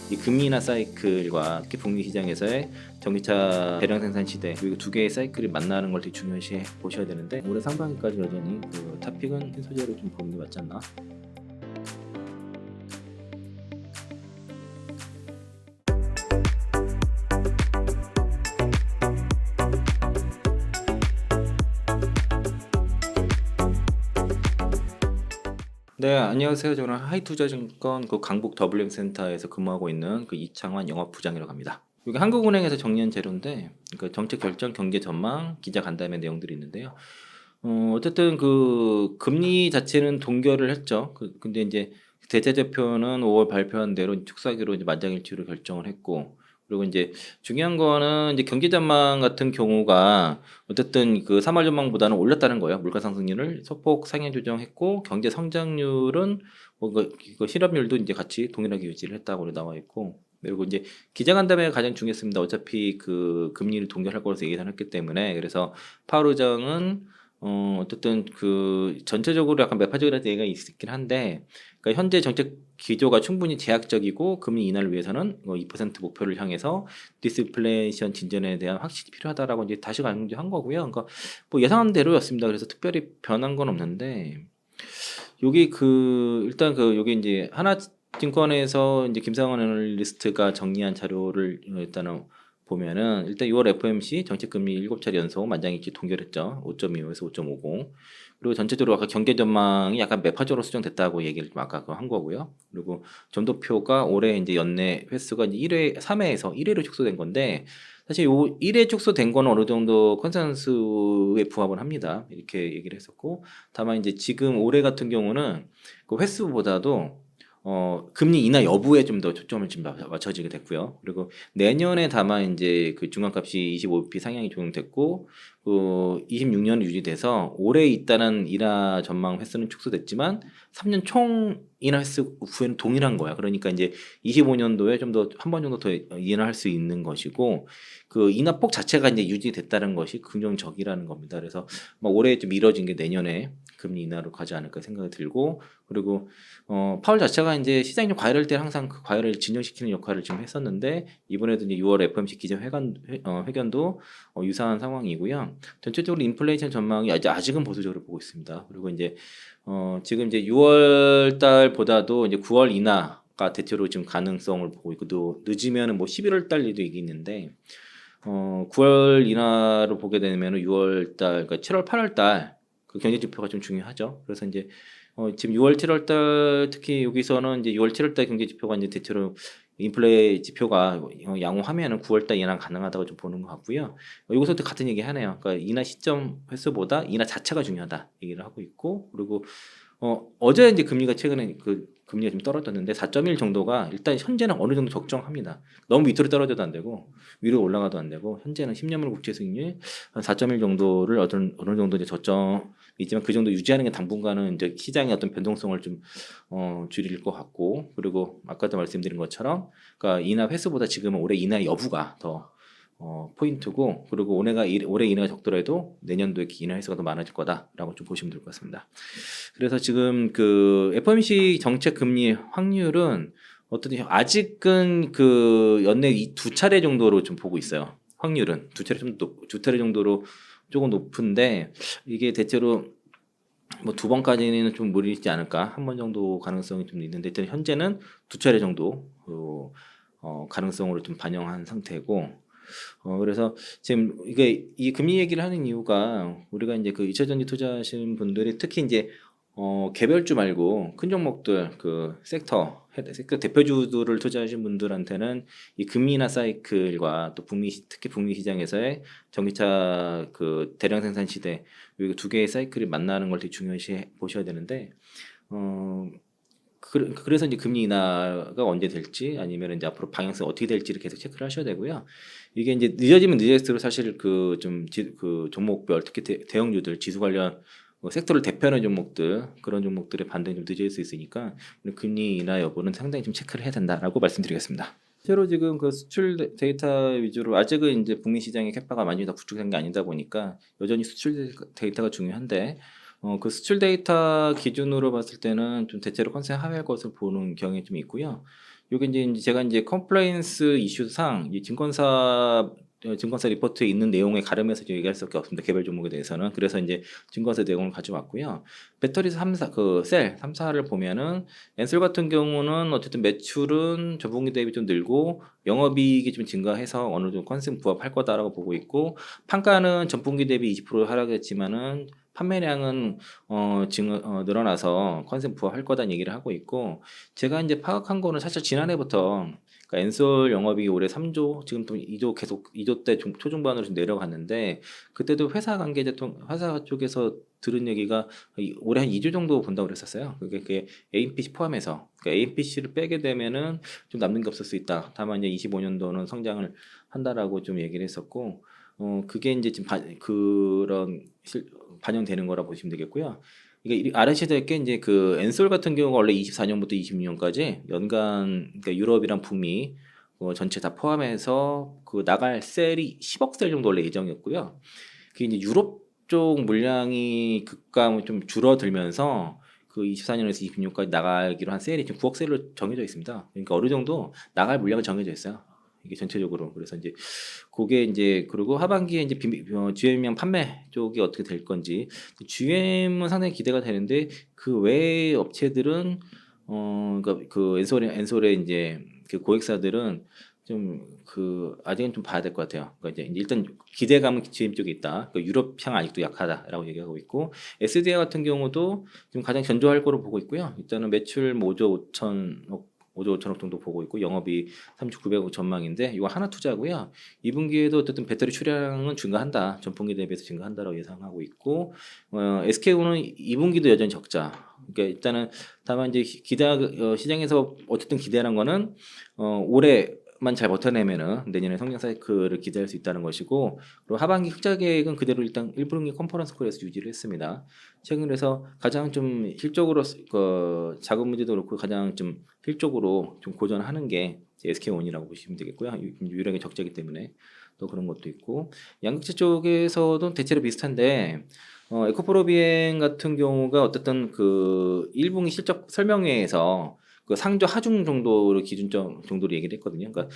이 금리 인하 사이클과 특히 북미 시장에서의 전기차 대량 생산 시대, 그리고 두 개의 사이클이 만나는 걸 되게 중요시 보셔야 되는데, 올해 상반기까지 여전히 그 탑픽은 흰 소재로 좀 보는 게 맞지 않나? 네, 안녕하세요. 저는 하이투자증권 그 강북 더블링 센터에서 근무하고 있는 그 이창환 영업부장이라고 합니다. 여기 한국은행에서 정리한 자료인데, 그 정책 결정, 경제 전망, 기자 간담회 내용들이 있는데요. 어쨌든 그 금리 자체는 동결을 했죠. 근데 이제 대체대표는 5월 발표한 대로 축소하기로 이제 만장일치로 결정을 했고, 그리고 이제 중요한 거는 이제 경기 전망 같은 경우가 어쨌든 그 3월 전망보다는 올렸다는 거예요. 물가 상승률을 소폭 상향 조정했고, 경제 성장률은 그 실업률도 이제 같이 동일하게 유지를 했다고 나와 있고, 그리고 이제 기자간담회가 가장 중요했습니다. 어차피 그 금리를 동결할 거라서 예상했기 때문에. 그래서 파월 의장은 어쨌든 그 전체적으로 약간 매파적이라는 얘기가 있긴 한데, 그러니까 현재 정책 기조가 충분히 제약적이고 금리 인하를 위해서는 2% 목표를 향해서 디스플레이션 진전에 대한 확실히 필요하다라고 이제 다시 강조한 거고요. 그러니까 뭐 예상한 대로였습니다. 그래서 특별히 변한 건 없는데, 여기 그 일단 그 여기 이제 하나증권에서 이제 김상원 애널리스트가 정리한 자료를 일단은 보면은, 일단 6월 FOMC 정책 금리 7차례 연속 만장일치 동결했죠. 5.25에서 5.50. 그리고 전체적으로 아까 경제 전망이 약간 매파적으로 수정됐다고 얘기를 좀 아까 한 거고요. 그리고 점도표가 올해 이제 연내 횟수가 이제 1회 3회에서 1회로 축소된 건데, 사실 요 1회 축소된 거는 어느 정도 컨센서스에 부합을 합니다. 이렇게 얘기를 했었고, 다만 이제 지금 올해 같은 경우는 그 횟수보다도 금리 인하 여부에 좀 더 초점을 지금 맞춰지게 됐고요. 그리고 내년에 다만 이제 그 중간값이 25bp 상향이 적용됐고, 그 26년 유지돼서 올해 있다는 인하 전망 횟수는 축소됐지만 3년 총 인하 횟수 후에는 동일한 거야. 그러니까 이제 25년도에 좀 더 한 번 정도 더 인하할 수 있는 것이고, 그 인하폭 자체가 이제 유지됐다는 것이 긍정적이라는 겁니다. 그래서 뭐 올해 좀 미뤄진 게 내년에 금리 인하로 가지 않을까 생각이 들고, 그리고 파월 자체가 이제 시장이 좀 과열할 때 항상 그 과열을 진정시키는 역할을 지금 했었는데, 이번에도 이제 6월 FOMC 회견도 유사한 상황이고요. 전체적으로 인플레이션 전망이 아직은 보수적으로 보고 있습니다. 그리고 이제 지금 이제 6월 달보다도 이제 9월 인하가 대체로 지금 가능성을 보고 있고, 또 늦으면은 뭐 11월 달에도 이게 있는데, 9월 인하로 보게 되면 6월 달, 그러니까 7월, 8월 달 그 경제 지표가 좀 중요하죠. 그래서 이제 지금 6월, 7월 달 특히 여기서는 이제 6월, 7월 달 경제 지표가 이제 대체로 인플레 지표가 양호하면은 9월 달 인하 가능하다고 좀 보는 것 같고요. 여기서도 같은 얘기 하네요. 그러니까 인하 시점 횟수보다 인하 자체가 중요하다 얘기를 하고 있고, 그리고 어제 이제 금리가 최근에 그 금리가 좀 떨어졌는데 4.1 정도가 일단 현재는 어느 정도 적정합니다. 너무 밑으로 떨어져도 안 되고 위로 올라가도 안 되고, 현재는 10년물 국채 수익률 한 4.1 정도를 어느 정도 이제 저점이지만 그 정도 유지하는 게 당분간은 이제 시장의 어떤 변동성을 좀 줄일 것 같고, 그리고 아까도 말씀드린 것처럼 그러니까 인하 횟수보다 지금은 올해 인하 여부가 더 포인트고, 그리고 올해 인하가 적더라도 내년도에 인하 횟수가 더 많아질 거다라고 좀 보시면 될 것 같습니다. 그래서 지금 그 FOMC 정책 금리 확률은 어떻게 아직은 그 연내 이 두 차례 정도로 좀 보고 있어요. 확률은 두 차례 정도로 조금 높은데, 이게 대체로 뭐 두 번까지는 좀 무리있지 않을까, 한 번 정도 가능성이 좀 있는데, 일단 현재는 두 차례 정도 가능성으로 좀 반영한 상태고, 그래서 지금 이게 이 금리 얘기를 하는 이유가, 우리가 이제 그 2차 전지 투자하시는 분들이 특히 이제 개별주 말고 큰 종목들 그 섹터 대표주들을 투자하시는 분들한테는 이 금리 인하 사이클과 또 특히 북미 시장에서의 전기차 그 대량 생산 시대, 이 두 개의 사이클이 만나는 걸 되게 중요시 보셔야 되는데, 그래서 이제 금리 인하가 언제 될지, 아니면 이제 앞으로 방향성이 어떻게 될지를 계속 체크를 하셔야 되고요. 이게 이제 늦어지면 늦어질수록 사실 그 종목별 특히 대형주들 지수 관련 섹터를 대표하는 종목들, 그런 종목들의 반등이 좀 늦어질 수 있으니까 금리 인하 여부는 상당히 좀 체크를 해야 된다라고 말씀드리겠습니다. 실제로 지금 그 수출 데이터 위주로 아직은 이제 북미 시장의 캐파가 많이 다 구축된 게 아니다 보니까 여전히 수출 데이터가 중요한데, 그 수출 데이터 기준으로 봤을 때는 좀 대체로 컨센 하회할 것을 보는 경향이 좀 있고요. 요게 인제 제가 인제 컴플라이언스 이슈상 이 증권사 리포트에 있는 내용에 가름해서 이제 얘기할 수밖에 없습니다. 개별 종목에 대해서는. 그래서 인제 증권사 내용을 가져왔고요. 배터리 3사 그 셀 3 사를 보면은 엔솔 같은 경우는 어쨌든 매출은 전분기 대비 좀 늘고 영업이익이 좀 증가해서 어느 정도 컨센 부합할 거다라고 보고 있고, 판가는 전분기 대비 20% 하락했지만은 판매량은 늘어나서 컨센 부합할 거다는 얘기를 하고 있고, 제가 인제 파악한 거는 사실 지난해부터 그러니까 엔솔 영업이익이 올해 3조, 지금 또 2조, 계속 2조대 초중반으로 좀 내려갔는데, 그때도 회사 쪽에서 들은 얘기가 올해 한 2조 정도 본다고 그랬었어요. 그게 AMPC 포함해서. 그러니까 AMPC를 빼게 되면은 좀 남는 게 없을 수 있다. 다만 이제 25년도는 성장을 한다라고 좀 얘기를 했었고, 그게 이제 지금 반영되는 거라 보시면 되겠고요. 이게 알으셔야 될 게 이제 그 엔솔 같은 경우가 원래 24년부터 26년까지 연간, 그러니까 유럽이랑 북미 전체 다 포함해서 그 나갈 셀이 10억 셀 정도 원래 예정이었고요. 그게 이제 유럽 쪽 물량이 급감 좀 줄어들면서 그 24년에서 26년까지 나가기로 한 셀이 지금 9억 셀로 정해져 있습니다. 그러니까 어느 정도 나갈 물량이 정해져 있어요. 이게 전체적으로. 그래서 이제 그게 이제, 그리고 하반기에 이제 GM량 판매 쪽이 어떻게 될 건지, GM은 상당히 기대가 되는데 그 외의 업체들은 그러니까 그 엔솔의 이제 그 고객사들은 좀 아직은 좀 봐야 될 것 같아요. 그러니까 이제 일단 기대감은 GM 쪽에 있다. 그러니까 유럽향 아직도 약하다라고 얘기하고 있고, SDI 같은 경우도 지금 가장 견조할 거로 보고 있고요. 일단은 매출 5조 5천억 정도 보고 있고, 영업이 3조 900억 전망인데 이거 하나 투자고요. 2분기에도 어쨌든 배터리 출하량은 증가한다. 전분기 대비해서 증가한다라고 예상하고 있고, SKU는 2분기도 여전히 적자. 그러니까 일단은 다만 이제 시장에서 어쨌든 기대하는 거는 올해만 잘 버텨내면은 내년에 성장 사이클을 기대할 수 있다는 것이고, 그리고 하반기 흑자 계획은 그대로 일단 1분기 컨퍼런스 콜에서 유지를 했습니다. 최근 그래서 가장 좀 실적으로 자금 문제도 그렇고 가장 좀 실적으로 좀 고전하는 게 SK온이라고 보시면 되겠고요. 유일하게 적자이기 때문에 또 그런 것도 있고, 양극재 쪽에서도 대체로 비슷한데, 에코프로 비행 같은 경우가 어쨌든 그 1분기 실적 설명회에서 그 상조 하중 정도로 기준점 정도로 얘기를 했거든요. 그러니까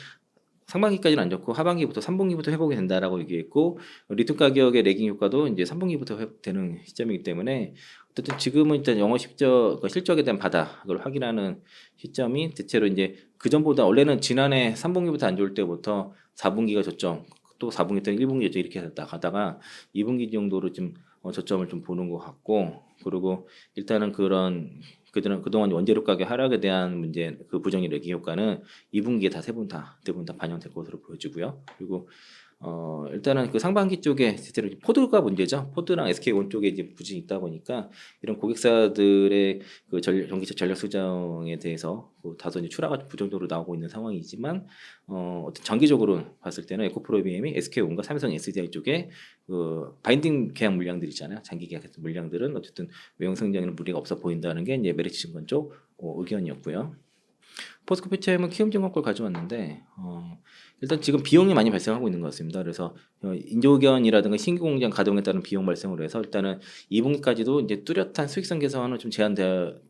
상반기까지는 안 좋고 하반기부터 3분기부터 회복이 된다라고 얘기했고, 리튬 가격의 레깅 효과도 이제 3분기부터 회복되는 시점이기 때문에 어쨌든 지금은 일단 영업 실적에 대한 바닥을 확인하는 시점이 대체로 이제 그 전보다, 원래는 지난해 3분기부터 안 좋을 때부터 4분기가 저점, 또 4분기 때는 1분기 저점 이렇게 가다가 2분기 정도로 좀 저점을 좀 보는 것 같고, 그리고 일단은 그동안 원재료 가격 하락에 대한 문제, 그 부정의 레깅 효과는 2분기에 대부분 다 반영될 것으로 보여지고요. 그리고 일단은 그 상반기 쪽에 실제로 포드가 문제죠. 포드랑 SK온 쪽에 이제 부진이 있다 보니까 이런 고객사들의 그 전기차 전력 수정에 대해서 다소 이제 출하가 좀 부정적으로 나오고 있는 상황이지만, 어떤 장기적으로 봤을 때는 에코프로비엠이 SK온과 삼성 SDI 쪽에 그 바인딩 계약 물량들 있잖아요. 장기 계약했던 물량들은 어쨌든 외형 성장에는 무리가 없어 보인다는 게 이제 메리츠 증권 쪽 의견이었고요. 포스코 피체엠은 키움증권 걸 가져왔는데, 일단 지금 비용이 많이 발생하고 있는 것 같습니다. 그래서 인조견이라든가 신규 공장 가동에 따른 비용 발생으로 해서 일단은 2분기까지도 이제 뚜렷한 수익성 개선은 좀 제한될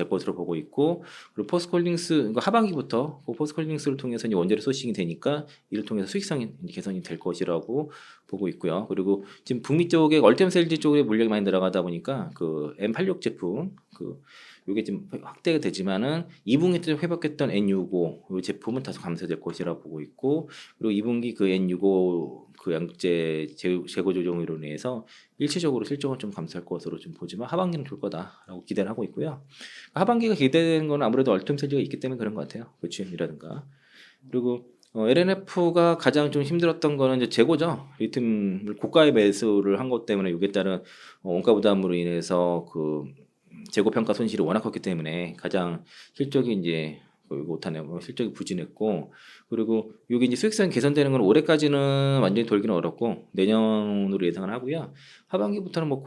것으로 보고 있고, 그리고 포스코홀딩스, 그러니까 하반기부터 그 포스코홀딩스를 통해서 이제 원재료 소싱이 되니까 이를 통해서 수익성 개선이 될 것이라고 보고 있고요. 그리고 지금 북미 쪽에 얼템셀지 쪽에 물량이 많이 들어가다 보니까 그 M86 제품 요게 좀 확대가 되지만은 2분기 때 회복했던 N65 이 제품은 다소 감소될 것이라고 보고 있고, 그리고 2분기 그 N65 그 양극재 재고 조정으로 인해서 일시적으로 실적은 좀 감소할 것으로 좀 보지만 하반기는 좋을 거다라고 기대를 하고 있고요. 하반기가 기대되는 건 아무래도 얼텀셀지가 있기 때문에 그런 것 같아요. 그 GM이라든가. 그리고 LNF가 가장 좀 힘들었던 거는 이제 재고죠. 리튬을 고가에 매수를 한 것 때문에 이게 따른 원가 부담으로 인해서 그 재고 평가 손실이 워낙 컸기 때문에 가장 실적이 이제 못하네요. 실적이 부진했고, 그리고 이게 이제 수익성 개선되는 건 올해까지는 완전히 돌기는 어렵고 내년으로 예상을 하고요. 하반기부터는 뭐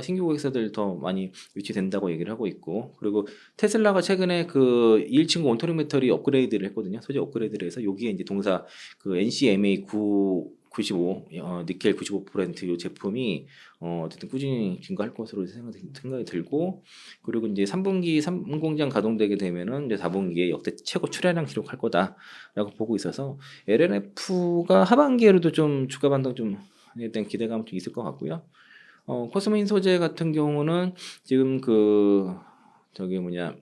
신규 고객사들 더 많이 유치된다고 얘기를 하고 있고, 그리고 테슬라가 최근에 그 219 온토링 배터리 업그레이드를 했거든요. 소재 업그레이드를 해서 여기에 이제 동사 그 NCMA9 95 니켈 95%이 제품이 어쨌든 꾸준히 증가할 것으로 생각이 들고, 그리고 이제 3분기 3공장 가동되게 되면은 이제 4분기에 역대 최고 출하량 기록할 거다라고 보고 있어서 LNF가 하반기에도 좀 주가 반등 좀 일단 기대감 좀 있을 것 같고요. 코스모인 소재 같은 경우는 지금 저기 뭐냐,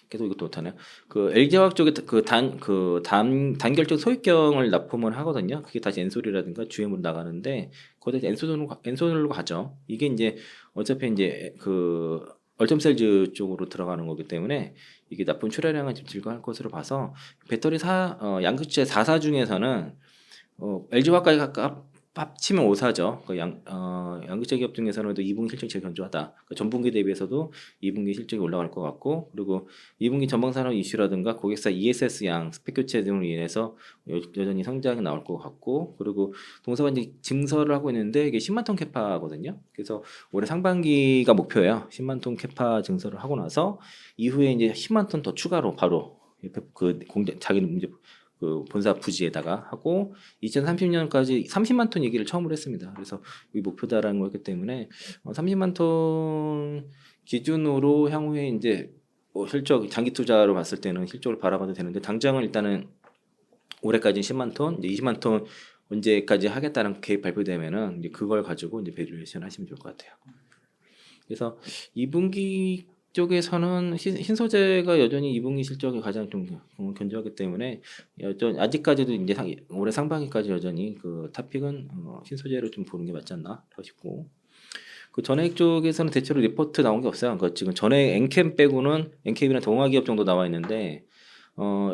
계속 이것도 못하네요. 그 LG화학 쪽에 단결적 소액경을 납품을 하거든요. 그게 다시 엔솔이라든가 GM으로 나가는데 거기다 엔솔로 가죠. 이게 이제 어차피 이제 얼텀셀즈 쪽으로 들어가는 거기 때문에 이게 납품 출하량은 좀 증가할 것으로 봐서 배터리 양극재 4사 중에서는 LG화학까지 합치면 5사죠. 양극재 기업 중에서는 2분기 실적이 제일 견조하다. 전분기 대비해서도 2분기 실적이 올라갈 것 같고, 그리고 2분기 전방산업 이슈라든가 고객사 ESS 양 스펙 교체 등으로 인해서 여전히 성장이 나올 것 같고, 그리고 동사가 이제 증설을 하고 있는데 이게 10만 톤 캐파거든요. 그래서 올해 상반기가 목표예요. 10만 톤 캐파 증설을 하고 나서 이후에 이제 10만 톤 더 추가로 바로 공장 자기는 이제 본사 부지에다가 하고 2030년까지 30만 톤 얘기를 처음으로 했습니다. 그래서 이 목표다라는 거기 때문에 30만 톤 기준으로 향후에 이제 실적 장기 투자로 봤을 때는 실적을 바라봐도 되는데, 당장은 일단은 올해까지 10만 톤, 이제 20만 톤 언제까지 하겠다는 계획 발표되면은 이제 그걸 가지고 이제 배류에이션 하시면 좋을 것 같아요. 그래서 2분기 쪽에서는 신소재가 여전히 2분기 실적이 가장 좀 견조하기 때문에 아직까지도 이제 올해 상반기까지 여전히 탑픽은 신소재로 좀 보는 게 맞지 않나 싶고, 전해액 쪽에서는 대체로 리포트 나온 게 없어요. 지금 전해액 엔캠 빼고는 엔캠이나 동화기업 정도 나와 있는데,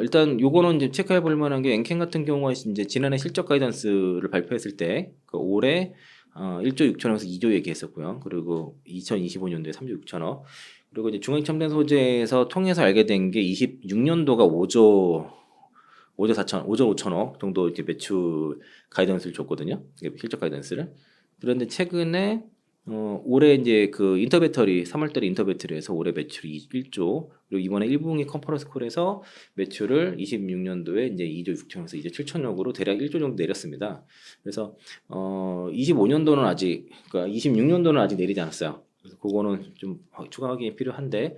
일단 요거는 이제 체크해 볼 만한 게, 엔캠 같은 경우가 이제 지난해 실적 가이던스를 발표했을 때 올해 1조 6천억에서 2조 얘기했었고요. 그리고 2025년도에 3조 6천억. 그리고 이제 중앙첨단 소재에서 통해서 알게 된 게 26년도가 5조 5천억 정도 이제 매출 가이던스를 줬거든요. 실적 가이던스를. 그런데 최근에 올해 이제 인터배터리 3월달에 인터배터리에서 올해 매출이 1조, 그리고 이번에 1분기 컨퍼런스 콜에서 매출을 26년도에 이제 2조 6천에서 2조 7천억으로 대략 1조 정도 내렸습니다. 그래서 25년도는 아직, 그러니까 26년도는 아직 내리지 않았어요. 그래서 그거는 좀 추가 확인이 필요한데,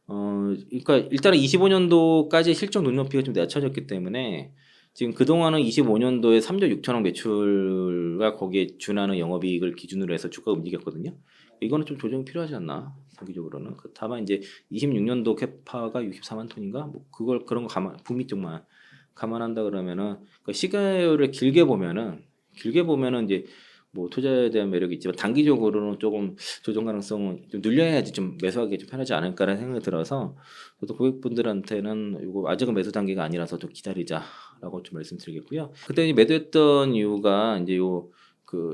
그러니까 일단은 25년도까지 실적 눈높이가 좀 낮춰졌기 때문에 지금 그동안은 25년도에 3조 6천억 매출과 거기에 준하는 영업이익을 기준으로 해서 주가가 움직였거든요. 이거는 좀 조정이 필요하지 않나, 단기적으로는. 다만 이제 26년도 캐파가 64만 톤인가, 뭐 그런 거 북미 쪽만 감안한다 그러면은, 시가를 길게 보면은 이제 뭐 투자에 대한 매력이 있지만 단기적으로는 조금 조정 가능성은 좀 늘려야지 좀 매수하기 좀 편하지 않을까라는 생각이 들어서, 저도 고객분들한테는 이거 아직은 매수 단계가 아니라서 좀 기다리자라고 좀 말씀드리겠고요. 그때 매도했던 이유가 이제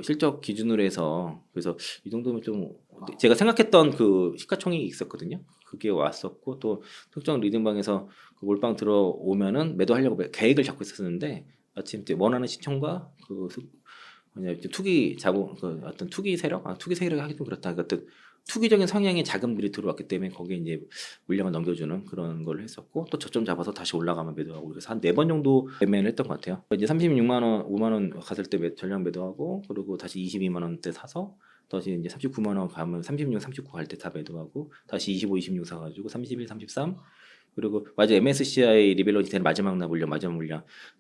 실적 기준으로 해서, 그래서 이 정도면 좀 제가 생각했던 시가총액이 있었거든요. 그게 왔었고, 또 특정 리딩방에서 몰빵 들어오면은 매도하려고 계획을 잡고 있었는데, 마침 이제 원하는 시청과 투기 자본 어떤 투기 세력, 투기 세력이 하기 좀 그렇다. 어떤 투기적인 성향의 자금들이 들어왔기 때문에 거기에 이제 물량을 넘겨주는 그런 걸 했었고, 또 저점 잡아서 다시 올라가면 매도하고, 그래서 한 4번 정도 매매를 했던 것 같아요. 이제 36만 원, 5만 원 갔을 때 전량 매도하고, 그리고 다시 22만 원대 사서 다시 이제 39만 원 가면 36, 39 갈 때 다 매도하고, 다시 25, 26 사가지고 31, 33, 그리고 맞아 MSCI 리밸런스 되는 마지막 물량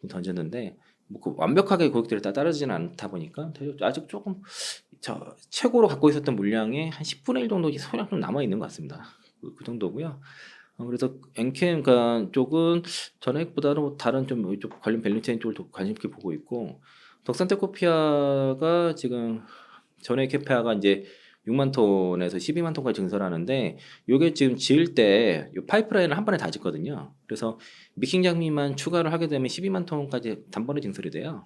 던졌는데, 뭐 완벽하게 고객들이 다 따르지는 않다 보니까 아직 조금 최고로 갖고 있었던 물량의 한 10분의 1 정도 소량 좀 남아 있는 것 같습니다. 그 정도고요. 그래서 엔캠 쪽은 전액보다는 다른 좀 이쪽 관련 밸류체인 쪽을 더 관심 있게 보고 있고, 덕산테코피아가 지금 전액 캐파가 이제 6만 톤에서 12만 톤까지 증설하는데, 요게 지금 지을 때 파이프라인을 한 번에 다 짓거든요. 그래서 미킹 장비만 추가를 하게 되면 12만 톤까지 단번에 증설이 돼요.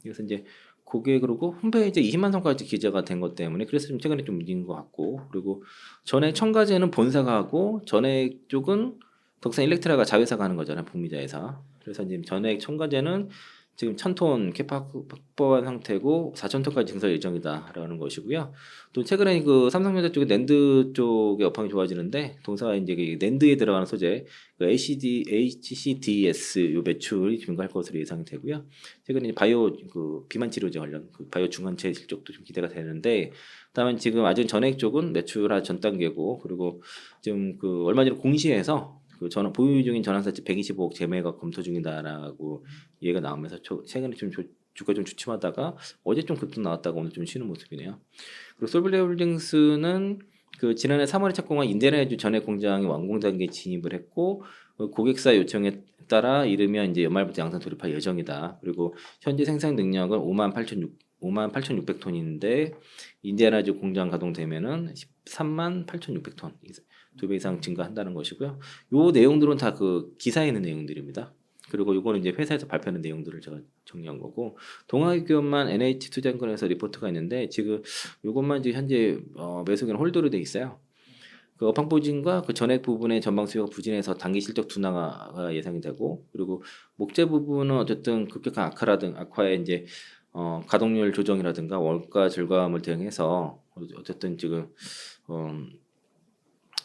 그래서 이제 그게, 그리고 홈페이지에 20만 톤까지 기재가 된 것 때문에 그래서 좀 최근에 좀 움직인 것 같고, 그리고 전액 첨가제는 본사가 하고 전액 쪽은 덕산 일렉트라가 자회사가 하는 거잖아요, 북미 자회사. 그래서 이제 전액 첨가제는 지금 1,000톤 캐파 확보한 상태고 4,000톤까지 증설 예정이다라는 것이고요. 또 최근에 그 삼성전자 쪽에 낸드 쪽의 업황이 좋아지는데 동사가 이제 그 낸드에 들어가는 소재 그 HCDS 요 매출이 증가할 것으로 예상이 되고요. 최근에 이제 바이오 그 비만 치료제 관련 그 바이오 중환체 실적도 좀 기대가 되는데 다만 지금 아직 전액 쪽은 매출화 전 단계고 그리고 지금 그 얼마 전에 공시에서 그 전환 보유 중인 전환사채 125억 재매가 검토 중이다라고 얘기가 나오면서 최근에 좀 주가 좀 주춤하다가 어제 좀 급등 나왔다가 오늘 좀 쉬는 모습이네요. 그리고 솔블레홀딩스는 그 지난해 3월에 착공한 인디애나주 전액 공장이 완공 단계에 진입을 했고 고객사 요청에 따라 이르면 이제 연말부터 양산 돌입할 예정이다. 그리고 현재 생산 능력은 58,600톤인데 인디애나주 공장 가동되면은 13만 8,600톤 2배 이상 증가한다는 것이고요. 요 내용들은 다 그 기사에 있는 내용들입니다. 그리고 요거는 이제 회사에서 발표하는 내용들을 제가 정리한 거고 동아기업만 NH투자증권에서 리포트가 있는데 지금 요것만 지금 현재 매수기는 홀더로 돼 있어요. 그 업황 부진과 그 전액 부분의 전방 수요가 부진해서 단기 실적 둔화가 예상이 되고 그리고 목재 부분은 어쨌든 급격한 악화에 이제 가동률 조정이라든가 원가 절감을 대응해서 어쨌든 지금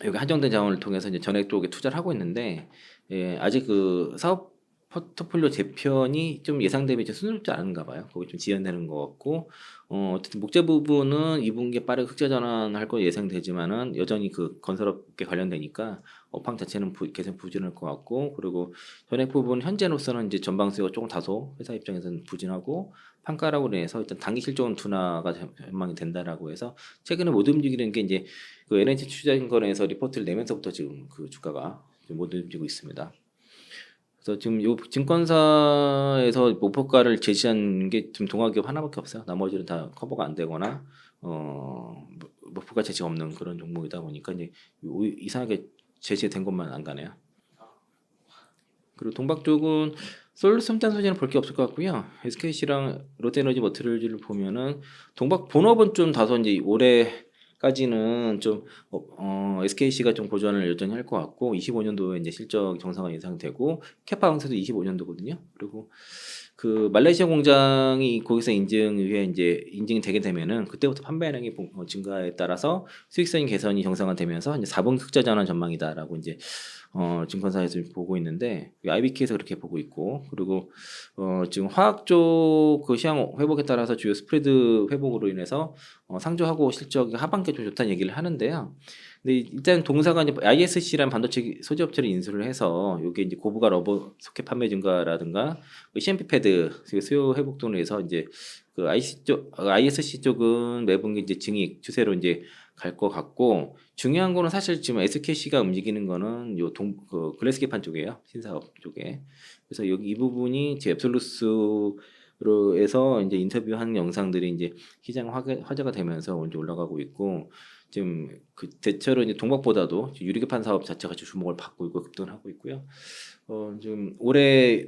여기 한정된 자원을 통해서 이제 전액 쪽에 투자를 하고 있는데 아직 그 사업 포트폴리오 재편이 좀 예상 대비 좀 순조롭지 않은가 봐요. 거기 좀 지연되는 것 같고 어쨌든 목재 부분은 2분기에 빠르게 흑자 전환할 거 예상되지만은 여전히 그 건설업계 관련되니까 업황 자체는 계속 부진할 것 같고 그리고 전액 부분 현재로서는 이제 전방 수요가 조금 다소 회사 입장에서는 부진하고 판가락으로 인해서 일단 단기 실적은 둔화가 전망이 된다라고 해서 최근에 못 움직이는 게 이제 그 NH 투자증권에서 리포트를 내면서부터 지금 그 주가가 못 움직이고 있습니다. 그래서 지금 요 증권사에서 목표가를 제시한 게 지금 동아기업 하나밖에 없어요. 나머지는 다 커버가 안 되거나 목표가 제시가 없는 그런 종목이다 보니까 이제 이상하게 제시된 것만 안 가네요. 그리고 동박 쪽은 솔루션 소재는 볼 게 없을 것 같고요. SKC랑 롯데에너지 머티리얼즈를 보면은 동박 본업은 좀 다소 이제 올해까지는 좀 SKC가 좀 고전을 여전히 할 것 같고 25년도에 이제 실적 정상화 예상되고 캐파 강세도 25년도거든요. 그리고 그 말레이시아 공장이 거기서 인증이 되게 되면은 그때부터 판매량이 증가에 따라서 수익성 개선이 정상화되면서 이제 4분 흑자 전환 전망이다라고 이제 증권사에서 보고 있는데 IBK에서 그렇게 보고 있고 그리고 지금 화학 쪽 그 시장 회복에 따라서 주요 스프레드 회복으로 인해서 상조하고 실적이 하반기에 좀 좋다는 얘기를 하는데요. 근데 일단 동사가 이제 ISC라는 반도체 소재 업체를 인수를 해서 이게 이제 고부가 러버 소켓 판매 증가라든가 CMP 패드 수요 회복 등으로 해서 이제 그 ISC 쪽은 매분기 이제 증익 추세로 이제 갈 것 같고 중요한 거는 사실 지금 SKC가 움직이는 거는 그 글래스 기판 쪽이에요. 신사업 쪽에. 그래서 여기 이 부분이 제 앱솔루스로 해서 이제 인터뷰한 영상들이 이제 시장 화제가 되면서 이제 올라가고 있고 지금 그 대체로 이제 동박보다도 유리기판 사업 자체가 주목을 받고 있고 급등을 하고 있고요. 지금 올해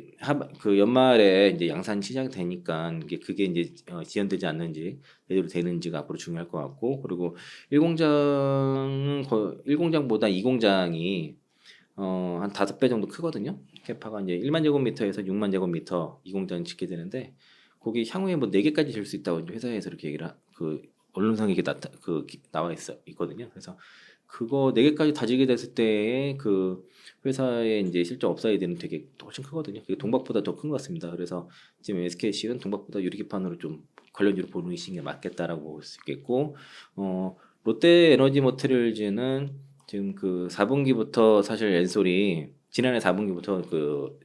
그 연말에 이제 양산 시작이 되니까 그게 이제 지연되지 않는지 제대로 되는지가 앞으로 중요할 것 같고 그리고 1공장보다 2공장이 한 5배 정도 크거든요. 캐파가 이제 1만 제곱미터에서 6만 제곱미터 2공장이 짓게 되는데 거기 향후에 뭐 4개까지 질 수 있다고 이제 회사에서 이렇게 얘기를 그 언론상에 이게 나와 있거든요. 그래서 그거 4개까지 다지게 됐을 때에 그 회사의 이제 실적 업사이드는 되게 훨씬 크거든요. 그게 동박보다 더 큰 것 같습니다. 그래서 지금 SKC는 동박보다 유리기판으로 좀 관련주로 보는 게 맞겠다라고 볼 수 있겠고, 롯데 에너지 머티리얼즈는 지금 그 4분기부터 사실 엔솔이 지난해 4분기부터 그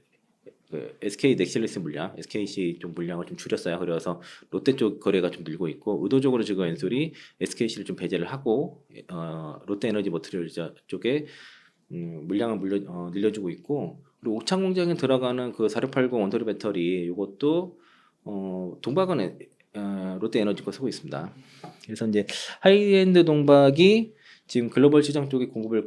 SK 넥실리스 물량, SKC 좀 물량을 좀 줄였어요. 그래서 롯데 쪽 거래가 좀 늘고 있고 의도적으로 지금 엔솔이 SKC를 좀 배제를 하고 롯데 에너지 머티리얼즈 쪽에 물량을 늘려주고 있고 그리고 옥창 공장에 들어가는 그 4680 원터리 배터리 이것도 동박은 롯데 에너지 거 쓰고 있습니다. 그래서 이제 하이엔드 동박이 지금 글로벌 시장 쪽에 공급을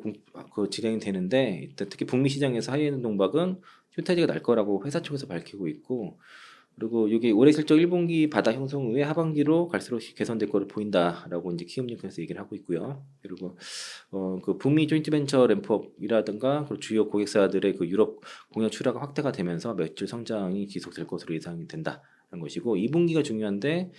진행이 되는데 특히 북미 시장에서 하이엔드 동박은 슈타지가 날 거라고 회사 쪽에서 밝히고 있고 그리고 이게 올해 실적 1분기 바닥 형성 후에 하반기로 갈수록 개선될 거로 보인다라고 이제 키움증권에서 얘기를 하고 있고요. 그리고 그 북미 조인트벤처 램프업이라든가 그리고 주요 고객사들의 그 유럽 공연 출하가 확대가 되면서 매출 성장이 지속될 것으로 예상이 된다는 것이고 2분기가 중요한데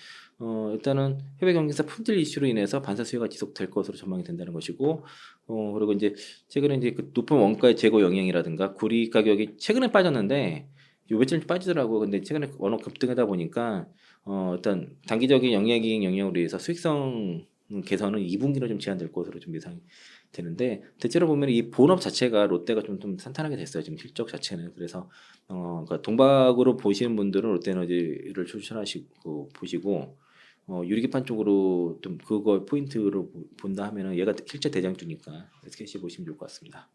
일단은 해외 경기사 품질 이슈로 인해서 반사 수요가 지속될 것으로 전망이 된다는 것이고 그리고 이제 최근에 이제 그 높은 원가의 재고 영향이라든가 구리 가격이 최근에 빠졌는데 요 며칠 빠지더라고. 근데 최근에 워낙 급등하다 보니까 일단 단기적인 영향이익 영향으로 인해서 수익성 개선은 2분기로 좀 제한될 것으로 좀 예상이 되는데 대체로 보면 이 본업 자체가 롯데가 좀 탄탄하게 됐어요. 지금 실적 자체는. 그래서 그러니까 동박으로 보시는 분들은 롯데에너지를 추천하시고 보시고 유리기판 쪽으로 좀 그거 포인트로 본다 하면은 얘가 실제 대장주니까 SKC 보시면 좋을 것 같습니다.